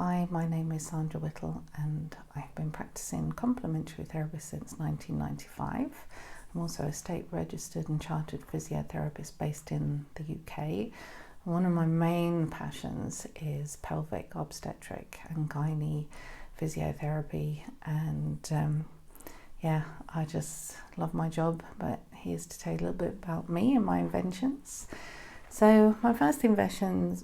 Hi, my name is Sandra Whittle and I've been practicing complementary therapy since 1995. I'm also a state registered and chartered physiotherapist based in the UK. One of my main passions is pelvic obstetric and gynae physiotherapy, and I just love my job. But here's to tell you a little bit about me and my inventions. So my first invention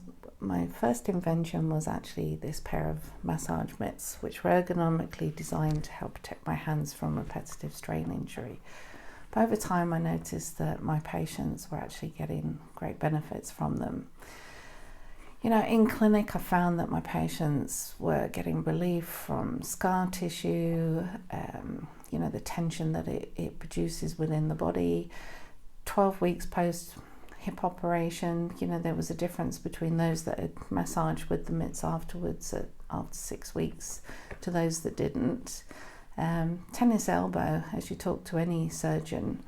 was actually this pair of massage mitts, which were ergonomically designed to help protect my hands from repetitive strain injury. But over time I noticed that my patients were actually getting great benefits from them. In clinic I found that my patients were getting relief from scar tissue, the tension that it produces within the body. 12 weeks post hip operation, there was a difference between those that had massaged with the mitts afterwards after 6 weeks to those that didn't. Tennis elbow, as you talk to any surgeon,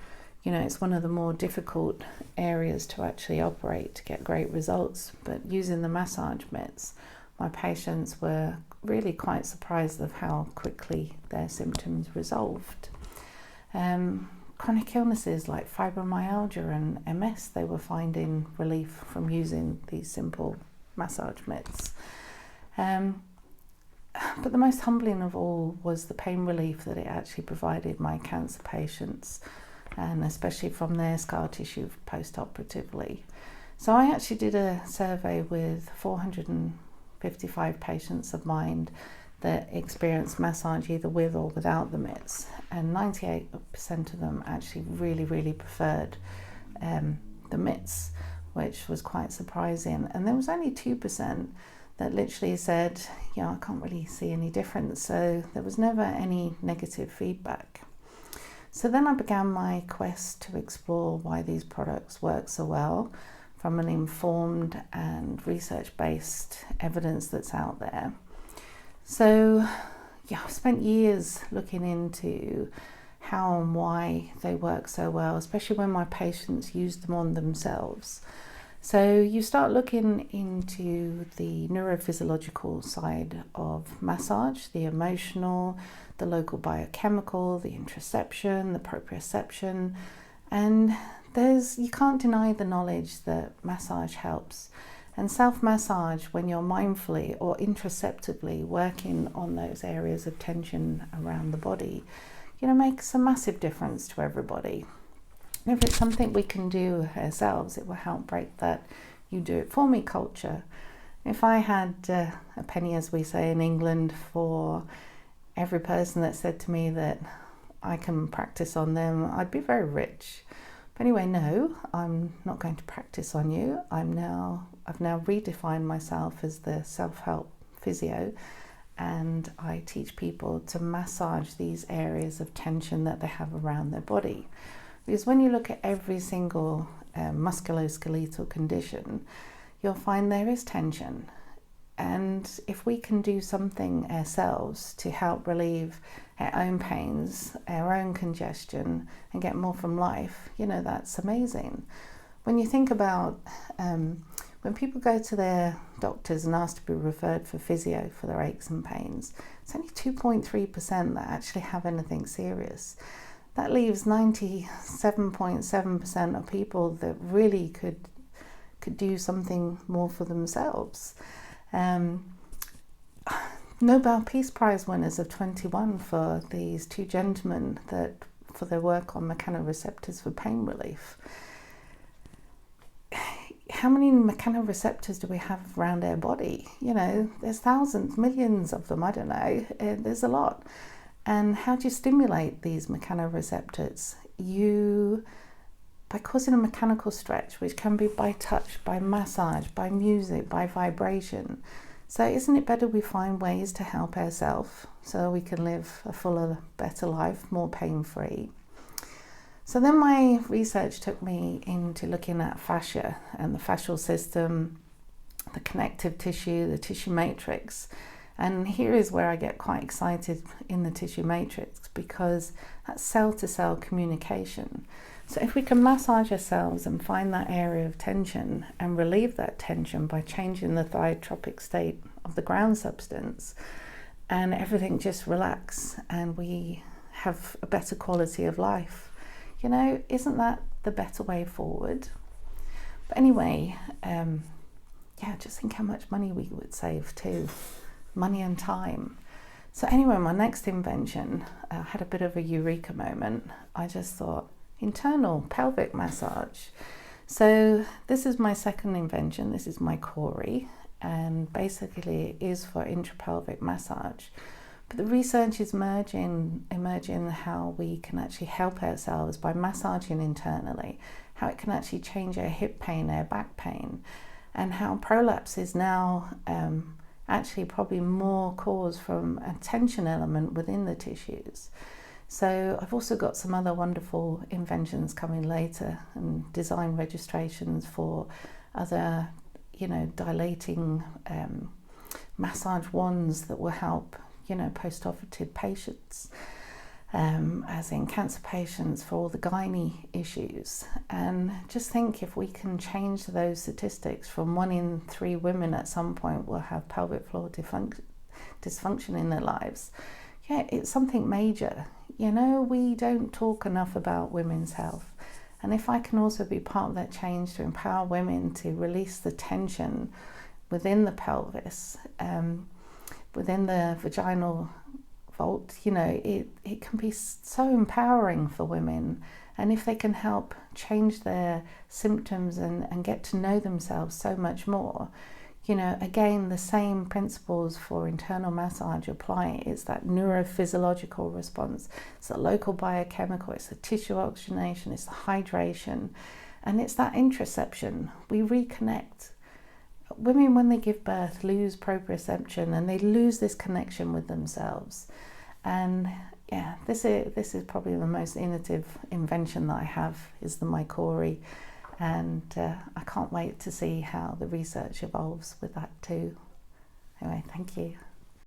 it's one of the more difficult areas to actually operate to get great results. But using the massage mitts, my patients were really quite surprised of how quickly their symptoms resolved. Chronic illnesses like fibromyalgia and MS, they were finding relief from using these simple massage mitts. But the most humbling of all was the pain relief that it actually provided my cancer patients, and especially from their scar tissue post-operatively. So I actually did a survey with 455 patients of mine that experienced massage either with or without the mitts, and 98% of them actually really preferred the mitts, which was quite surprising. And there was only 2% that literally said, I can't really see any difference. So there was never any negative feedback. So then I began my quest to explore why these products work so well from an informed and research-based evidence that's out there. So I've spent years looking into how and why they work so well, especially when my patients use them on themselves. So you start looking into the neurophysiological side of massage, the emotional, the local biochemical, the interoception, the proprioception, and you can't deny the knowledge that massage helps. And self-massage, when you're mindfully or interoceptively working on those areas of tension around the body, makes a massive difference to everybody. And if it's something we can do ourselves, it will help break that you do it for me culture. If I had a penny, as we say in England, for every person that said to me that I can practice on them, I'd be very rich. But anyway, no, I'm not going to practice on you. I've now redefined myself as the self-help physio, and I teach people to massage these areas of tension that they have around their body. Because when you look at every single musculoskeletal condition, you'll find there is tension. And if we can do something ourselves to help relieve our own pains, our own congestion, and get more from life, that's amazing. When you think about when people go to their doctors and ask to be referred for physio for their aches and pains, it's only 2.3% that actually have anything serious. That leaves 97.7% of people that really could do something more for themselves. Nobel Peace Prize winners of 21 for these two gentlemen for their work on mechanoreceptors for pain relief. How many mechanoreceptors do we have around our body? There's thousands, millions of them, I don't know. There's a lot. And how do you stimulate these mechanoreceptors? By causing a mechanical stretch, which can be by touch, by massage, by music, by vibration. So isn't it better we find ways to help ourselves so we can live a fuller, better life, more pain-free? So then my research took me into looking at fascia and the fascial system, the connective tissue, the tissue matrix. And here is where I get quite excited in the tissue matrix, because that's cell-to-cell communication. So if we can massage ourselves and find that area of tension and relieve that tension by changing the thiotropic state of the ground substance, and everything just relax and we have a better quality of life. You know, isn't that the better way forward? But anyway, yeah, just think how much money we would save too, money and time. So anyway, my next invention, I had a bit of a eureka moment. I just thought, internal pelvic massage. So this is my second invention. This is MyKORI, and basically it is for intrapelvic massage. But the research is emerging how we can actually help ourselves by massaging internally, how it can actually change our hip pain, our back pain, and how prolapse is now actually probably more caused from a tension element within the tissues. So I've also got some other wonderful inventions coming later, and design registrations for other, you know, dilating massage wands that will help, you know, post-operative patients, as in cancer patients, for all the gynae issues. And just think, if we can change those statistics from 1 in 3 women at some point will have pelvic floor dysfunction in their lives, yeah, it's something major. You know, we don't talk enough about women's health. And if I can also be part of that change to empower women to release the tension within the pelvis, within the vaginal vault, you know, it can be so empowering for women. And if they can help change their symptoms and get to know themselves so much more, you know, again, the same principles for internal massage apply. It's that neurophysiological response, it's the local biochemical, it's the tissue oxygenation, it's the hydration, and it's that interoception. We reconnect. Women, when they give birth, lose proprioception and they lose this connection with themselves. And yeah, this is probably the most innovative invention that I have, is the MyKORI. And I can't wait to see how the research evolves with that too. Anyway, thank you.